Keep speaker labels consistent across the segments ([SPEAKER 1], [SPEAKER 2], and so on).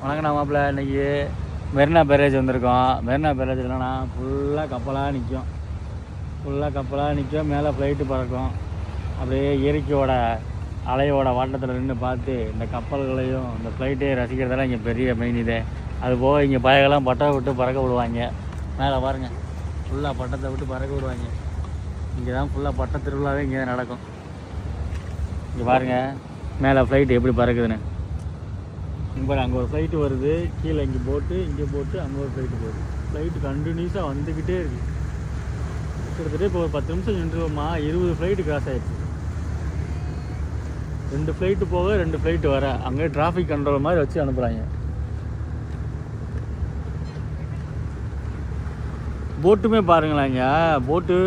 [SPEAKER 1] வணக்கம் மாப்பிள்ள. இன்றைக்கி மெரினா பேரேஜ் வந்திருக்கோம். மெரினா பேரேஜ் இல்லைன்னா ஃபுல்லாக கப்பலாக நிற்கும். மேலே ஃப்ளைட்டு பறக்கும். அப்படியே இயற்கையோட அலையோட வாட்டத்தில் நின்று பார்த்து இந்த கப்பல்களையும் இந்த ஃப்ளைட்டையும் ரசிக்கிறதெல்லாம் இங்கே பெரிய மெயின் இதே. அது போக இங்கே பயங்கெல்லாம் பட்டை விட்டு பறக்க விடுவாங்க. மேலே பாருங்கள், ஃபுல்லாக பட்டத்தை விட்டு பறக்க விடுவாங்க. இங்கே தான் ஃபுல்லாக பட்ட திருவிழாவே இங்கே தான் நடக்கும். இங்கே பாருங்கள் மேலே ஃப்ளைட்டு எப்படி பறக்குதுன்னு. இங்கே அங்கே ஒரு ஃப்ளைட்டு வருது, கீழே இங்கே போட்டு அங்கே ஒரு ஃப்ளைட்டு போகுது. ஃப்ளைட்டு கண்டினியூஸாக வந்துக்கிட்டே இருக்குது. கிட்டத்தட்ட இப்போ ஒரு 10 நிமிஷம் நின்றுவோமா, 20 ஃப்ளைட்டு கிராஸ் ஆகிடுச்சு. 2 ஃப்ளைட்டு போக 2 ஃப்ளைட்டு வர. அங்கே டிராஃபிக் கண்ட்ரோல் மாதிரி வச்சு அனுப்புகிறாங்க. போட்டுமே பாருங்களாங்க, போட்டு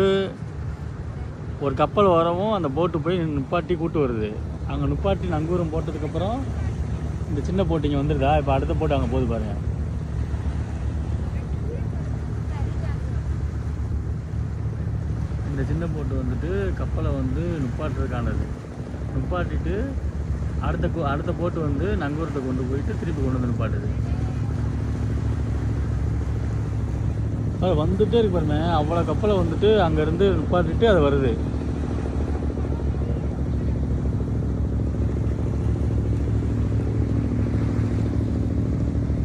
[SPEAKER 1] ஒரு கப்பல் வரவும் அந்த போட்டு போய் நிப்பாட்டி கூட்டு வருது. அங்கே நிப்பாட்டி நங்கூரம் போட்டதுக்கப்புறம் இந்த சின்ன போட்டு இங்கே வந்துடுதா. இப்போ அடுத்த போட்டு அங்கே போகுது பாருங்கள். இந்த சின்ன போட்டு வந்துட்டு கப்பலை வந்து நிப்பாட்டுறதுக்கானது. நிப்பாட்டிட்டு அடுத்த போட்டு வந்து நங்கூரத்தை கொண்டு போயிட்டு திருப்பி கொண்டு வந்து நிப்பாட்டுது. வந்துகிட்டே இருக்கு பாருங்க. அவ்வளோ கப்பலை வந்துட்டு அங்கேருந்து நிப்பாட்டிட்டு அது வருது.